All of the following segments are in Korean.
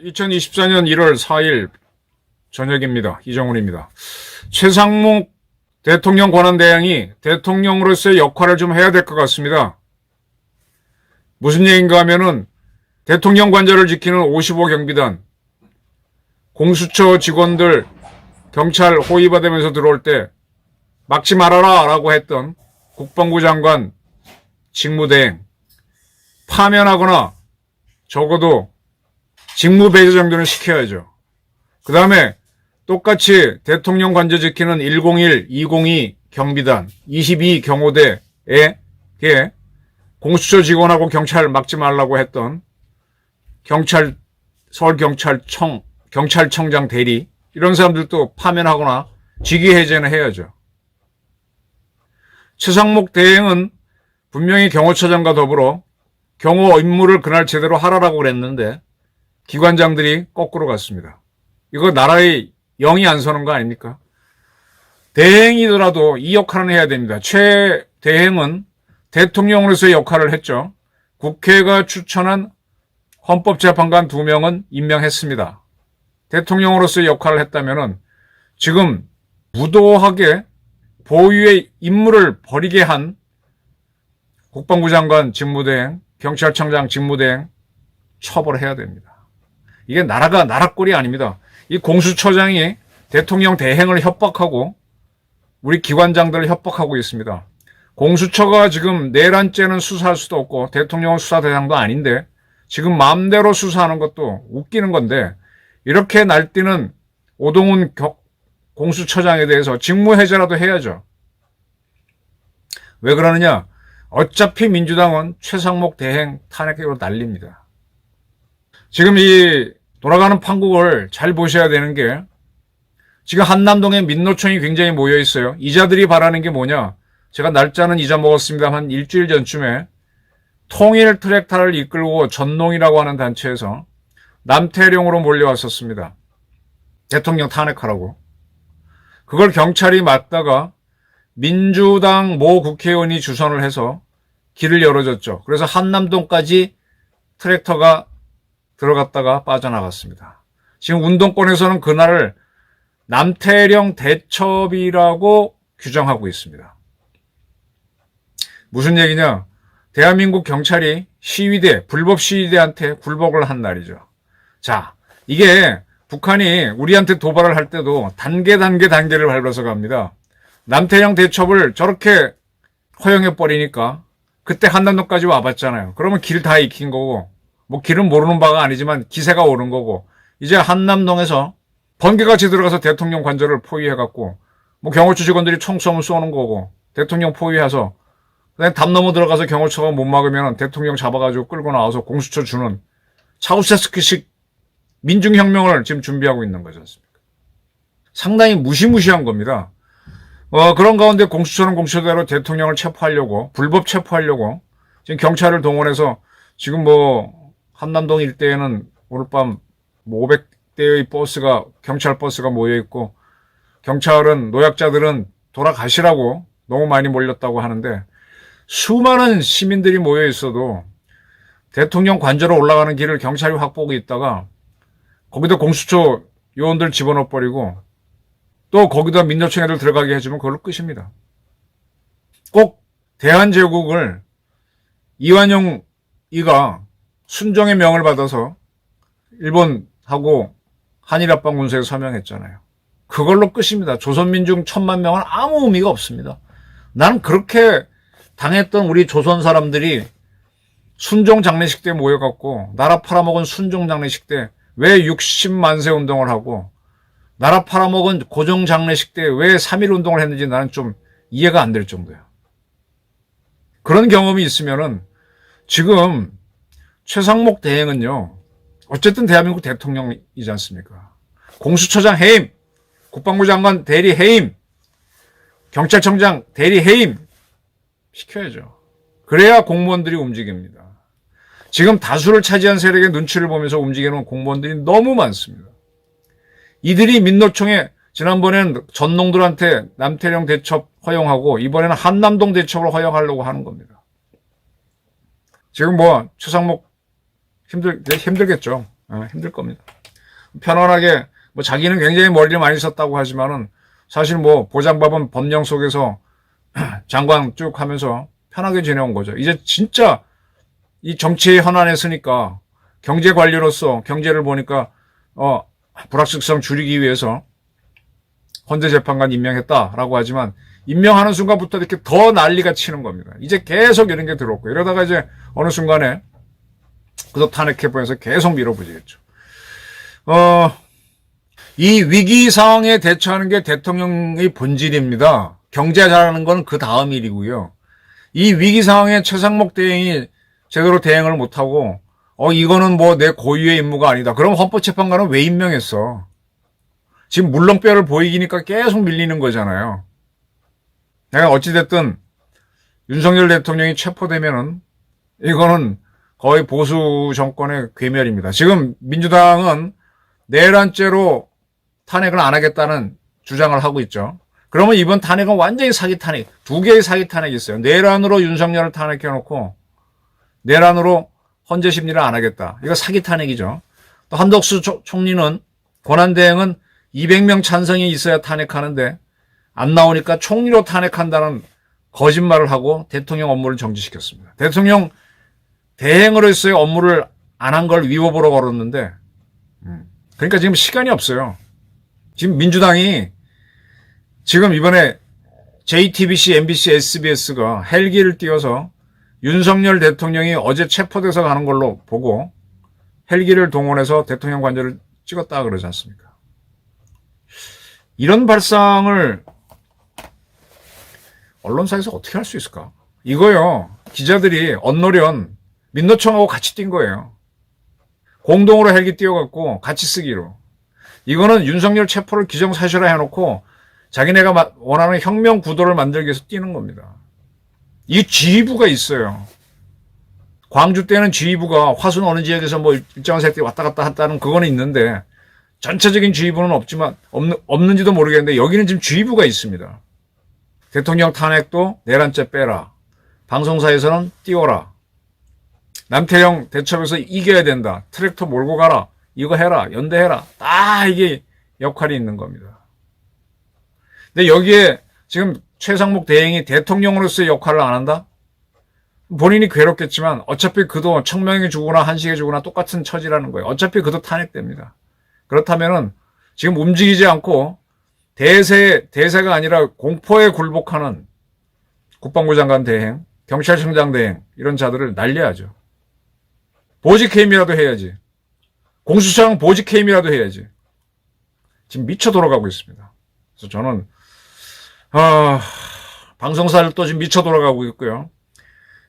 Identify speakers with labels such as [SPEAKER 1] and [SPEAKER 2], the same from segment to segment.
[SPEAKER 1] (2024년 1월 4일) 저녁입니다. 이정훈입니다. 최상목 대통령 권한대행이 대통령으로서의 역할을 좀 해야 될 것 같습니다. 무슨 얘기인가 하면은 대통령 관저를 지키는 55 경비단, 공수처 직원들 경찰 호위받으면서 들어올 때 막지 말아라 라고 했던 국방부 장관 직무대행 파면하거나 적어도 직무배제 정도는 시켜야죠. 그 다음에 똑같이 대통령 관저 지키는 101, 202 경비단, 22 경호대에 공수처 직원하고 경찰 막지 말라고 했던 경찰청장 대리 이런 사람들도 파면하거나 직위해제는 해야죠. 최상목 대행은 분명히 경호처장과 더불어 경호 임무를 그날 제대로 하라고 그랬는데 기관장들이 거꾸로 갔습니다. 이거 나라의 영이 안 서는 거 아닙니까? 대행이더라도 이 역할은 해야 됩니다. 최 대행은 대통령으로서의 역할을 했죠. 국회가 추천한 헌법재판관 2명은 임명했습니다. 대통령으로서의 역할을 했다면은 지금 무도하게 보유의 임무를 버리게 한 국방부 장관 직무대행, 경찰청장 직무대행 처벌해야 됩니다. 이게 나라가 나라꼴이 아닙니다. 이 공수처장이 대통령 대행을 협박하고 우리 기관장들을 협박하고 있습니다. 공수처가 지금 내란죄는 수사할 수도 없고 대통령은 수사 대상도 아닌데 지금 마음대로 수사하는 것도 웃기는 건데 이렇게 날뛰는 오동훈 공수처장에 대해서 직무해제라도 해야죠. 왜 그러느냐? 어차피 민주당은 최상목 대행 탄핵으로 난립니다. 지금 이 돌아가는 판국을 잘 보셔야 되는 게 지금 한남동에 민노총이 굉장히 모여 있어요. 이자들이 바라는 게 뭐냐? 제가 날짜는 잊어먹었습니다만 일주일 전쯤에 통일 트랙타를 이끌고 전농이라고 하는 단체에서 남태령으로 몰려왔었습니다. 대통령 탄핵하라고. 그걸 경찰이 막다가 민주당 모 국회의원이 주선을 해서 길을 열어줬죠. 그래서 한남동까지 트랙터가 들어갔다가 빠져나갔습니다. 지금 운동권에서는 그날을 남태령 대첩이라고 규정하고 있습니다. 무슨 얘기냐? 대한민국 경찰이 불법 시위대한테 굴복을 한 날이죠. 자, 이게 북한이 우리한테 도발을 할 때도 단계를 밟아서 갑니다. 남태령 대첩을 저렇게 허용해버리니까 그때 한남동까지 와봤잖아요. 그러면 길 다 익힌 거고 뭐 길은 모르는 바가 아니지만 기세가 오른 거고 이제 한남동에서 번개같이 들어가서 대통령 관저를 포위해갖고 뭐 경호처 직원들이 총 쏘면 쏘는 거고 대통령 포위해서 그다음에 담 넘어 들어가서 경호처가 못 막으면 대통령 잡아가지고 끌고 나와서 공수처 주는 차우세스크식 민중혁명을 지금 준비하고 있는 거지 않습니까? 상당히 무시무시한 겁니다. 그런 가운데 공수처는 공수처대로 대통령을 체포하려고 불법 체포하려고 지금 경찰을 동원해서 지금 뭐 한남동 일대에는 오늘 밤 500대의 경찰 버스가 모여있고 경찰은 노약자들은 돌아가시라고 너무 많이 몰렸다고 하는데 수많은 시민들이 모여있어도 대통령 관저로 올라가는 길을 경찰이 확보하고 있다가 거기다 공수처 요원들 집어넣어버리고 또 거기다 민노총 애들 들어가게 해주면 그걸로 끝입니다. 꼭 대한제국을 이완용이가 순정의 명을 받아서 일본하고 한일합방군소에 서명했잖아요. 그걸로 끝입니다. 조선민중 1000만 명은 아무 의미가 없습니다. 나는 그렇게 당했던 우리 조선 사람들이 순종 장례식 때 모여갖고 나라 팔아먹은 순종 장례식 때 왜 60만 세 운동을 하고 나라 팔아먹은 고종 장례식 때 왜 3.1 운동을 했는지 나는 좀 이해가 안 될 정도야. 그런 경험이 있으면은 지금 최상목 대행은요, 어쨌든 대한민국 대통령이지 않습니까? 공수처장 해임, 국방부 장관 대리 해임, 경찰청장 대리 해임 시켜야죠. 그래야 공무원들이 움직입니다. 지금 다수를 차지한 세력의 눈치를 보면서 움직이는 공무원들이 너무 많습니다. 이들이 민노총에 지난번엔 전농들한테 남태령 대첩 허용하고 이번에는 한남동 대첩을 허용하려고 하는 겁니다. 지금 뭐 최상목 힘들겠죠. 힘들 겁니다. 편안하게 뭐 자기는 굉장히 머리를 많이 썼다고 하지만은 사실 뭐 보장밥은 법령 속에서 장관 쭉 하면서 편하게 지내온 거죠. 이제 진짜 이 정치의 현안에 서니까 경제 관리로서 경제를 보니까 불확실성 줄이기 위해서 헌재 재판관 임명했다라고 하지만 임명하는 순간부터 이렇게 더 난리가 치는 겁니다. 이제 계속 이런 게 들어왔고 이러다가 이제 어느 순간에 그도 탄핵해 보면서 계속 밀어붙이겠죠. 이 위기 상황에 대처하는 게 대통령의 본질입니다. 경제 잘하는 건 그 다음 일이고요. 이 위기 상황에 최상목 대행이 제대로 대응을 못하고 이거는 뭐 내 고유의 임무가 아니다. 그럼 헌법재판관은 왜 임명했어? 지금 물렁뼈를 보이기니까 계속 밀리는 거잖아요. 내가 어찌됐든 윤석열 대통령이 체포되면은 이거는 거의 보수 정권의 괴멸입니다. 지금 민주당은 내란죄로 탄핵을 안 하겠다는 주장을 하고 있죠. 그러면 이번 탄핵은 완전히 사기 탄핵, 두 개의 사기 탄핵이 있어요. 내란으로 윤석열을 탄핵해놓고 내란으로 헌재 심리를 안 하겠다. 이거 사기 탄핵이죠. 또 한덕수 총리는 권한대행은 200명 찬성이 있어야 탄핵하는데 안 나오니까 총리로 탄핵한다는 거짓말을 하고 대통령 업무를 정지시켰습니다. 대통령 대행으로서의 업무를 안 한 걸 위법으로 걸었는데 그러니까 지금 시간이 없어요. 지금 민주당이 지금 이번에 JTBC, MBC, SBS가 헬기를 띄워서 윤석열 대통령이 어제 체포돼서 가는 걸로 보고 헬기를 동원해서 대통령 관저를 찍었다 그러지 않습니까? 이런 발상을 언론사에서 어떻게 할 수 있을까? 이거요. 기자들이 언노련 민노총하고 같이 뛴 거예요. 공동으로 헬기 띄워갖고 같이 쓰기로. 이거는 윤석열 체포를 기정사실화 해놓고 자기네가 원하는 혁명 구도를 만들기 위해서 뛰는 겁니다. 이 지휘부가 있어요. 광주 때는 지휘부가 화순 어느 지역에서 뭐 일정한 새끼 왔다 갔다 한다는 그거는 있는데 전체적인 지휘부는 없는지도 모르겠는데 여기는 지금 지휘부가 있습니다. 대통령 탄핵도 내란죄 빼라. 방송사에서는 띄워라. 남태령 대첩에서 이겨야 된다. 트랙터 몰고 가라. 이거 해라. 연대해라. 다 이게 역할이 있는 겁니다. 근데 여기에 지금 최상목 대행이 대통령으로서의 역할을 안 한다? 본인이 괴롭겠지만 어차피 그도 청명이 주거나 한식에 주거나 똑같은 처지라는 거예요. 어차피 그도 탄핵됩니다. 그렇다면은 지금 움직이지 않고 대세가 아니라 공포에 굴복하는 국방부 장관 대행, 경찰청장 대행 이런 자들을 날려야죠. 보직해임이라도 해야지. 공수처장 보직해임이라도 해야지. 지금 미쳐 돌아가고 있습니다. 그래서 저는 방송사를 또 지금 미쳐 돌아가고 있고요.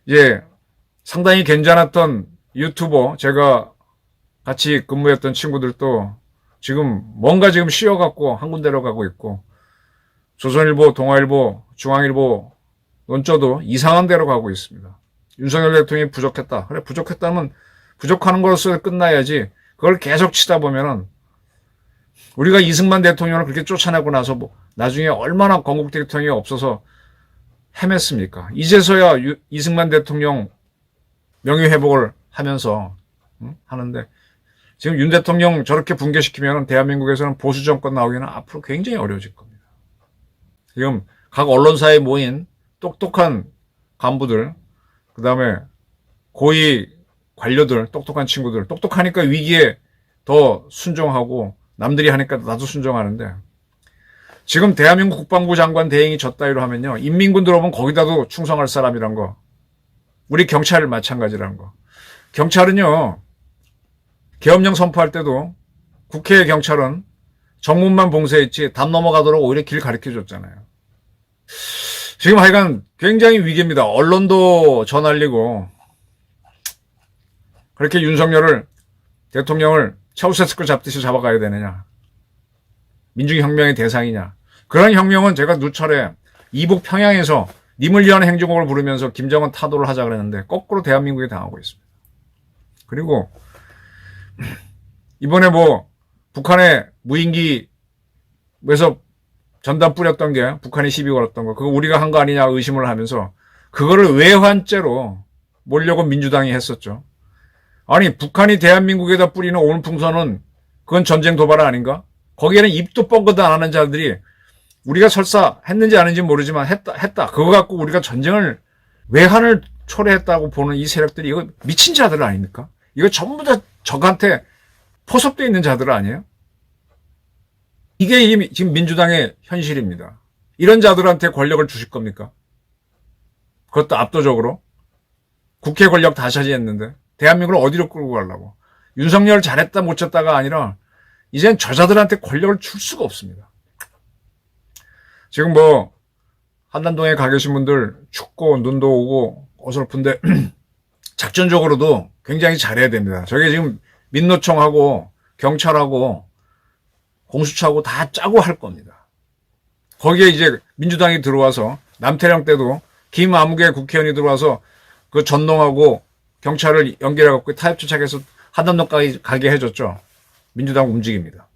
[SPEAKER 1] 이제 상당히 괜찮았던 유튜버 제가 같이 근무했던 친구들도 지금 뭔가 지금 쉬어갖고 한 군데로 가고 있고 조선일보, 동아일보, 중앙일보 논조도 이상한 데로 가고 있습니다. 윤석열 대통령이 부족했다. 그래 부족했다면 부족하는 것으로 끝나야지. 그걸 계속 치다 보면은 우리가 이승만 대통령을 그렇게 쫓아내고 나서 뭐 나중에 얼마나 건국 대통령이 없어서 헤맸습니까? 이제서야 이승만 대통령 명예회복을 하면서 하는데 지금 윤 대통령 저렇게 붕괴시키면 대한민국에서는 보수 정권 나오기는 앞으로 굉장히 어려워질 겁니다. 지금 각 언론사에 모인 똑똑한 간부들, 그 다음에 고위 관료들, 똑똑한 친구들, 똑똑하니까 위기에 더 순종하고 남들이 하니까 나도 순종하는데 지금 대한민국 국방부 장관 대행이 저 따위로 하면요. 인민군 들어오면 거기다도 충성할 사람이란 거. 우리 경찰 마찬가지라는 거. 경찰은요. 계엄령 선포할 때도 국회 경찰은 정문만 봉쇄했지 담 넘어가도록 오히려 길 가르쳐줬잖아요. 지금 하여간 굉장히 위기입니다. 언론도 저 날리고 그렇게 윤석열을 대통령을 차우세스크 잡듯이 잡아가야 되느냐. 민중혁명의 대상이냐. 그런 혁명은 제가 누철에 이북 평양에서 님을 위한 행정곡을 부르면서 김정은 타도를 하자 그랬는데 거꾸로 대한민국에 당하고 있습니다. 그리고 이번에 뭐 북한의 무인기 그래서 전단 뿌렸던 게 북한이 시비 걸었던 거, 그거 우리가 한 거 아니냐 의심을 하면서 그거를 외환죄로 몰려고 민주당이 했었죠. 아니, 북한이 대한민국에다 뿌리는 오물풍선은 그건 전쟁 도발 아닌가? 거기에는 입도 뻥긋 안 하는 자들이 우리가 설사 했는지 아닌지 모르지만 했다. 그거 갖고 우리가 전쟁을, 외환을 초래했다고 보는 이 세력들이 이거 미친 자들 아닙니까? 이거 전부 다 적한테 포섭되어 있는 자들 아니에요? 이게 지금 민주당의 현실입니다. 이런 자들한테 권력을 주실 겁니까? 그것도 압도적으로. 국회 권력 다 차지했는데 대한민국을 어디로 끌고 가려고. 윤석열 잘했다 못했다가 아니라 이젠 저자들한테 권력을 줄 수가 없습니다. 지금 뭐 한남동에 가 계신 분들 춥고 눈도 오고 어설픈데 작전적으로도 굉장히 잘해야 됩니다. 저게 지금 민노총하고 경찰하고 공수처하고 다 짜고 할 겁니다. 거기에 이제 민주당이 들어와서 남태령 때도 김아무개 국회의원이 들어와서 그 전농하고 경찰을 연결해갖고 타협조착해서 한남동까지 가게 해줬죠. 민주당 움직입니다.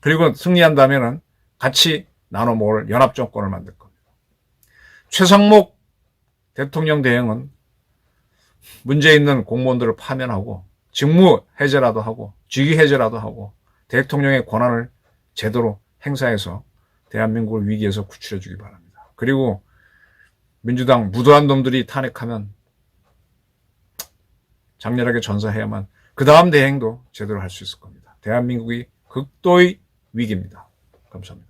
[SPEAKER 1] 그리고 승리한다면은 같이 나눠 먹을 연합정권을 만들 겁니다. 최상목 대통령 대행은 문제 있는 공무원들을 파면하고 직무 해제라도 하고 직위 해제라도 하고 대통령의 권한을 제대로 행사해서 대한민국을 위기에서 구출해 주기 바랍니다. 그리고 민주당 무도한 놈들이 탄핵하면 장렬하게 전사해야만 그 다음 대행도 제대로 할 수 있을 겁니다. 대한민국이 극도의 위기입니다. 감사합니다.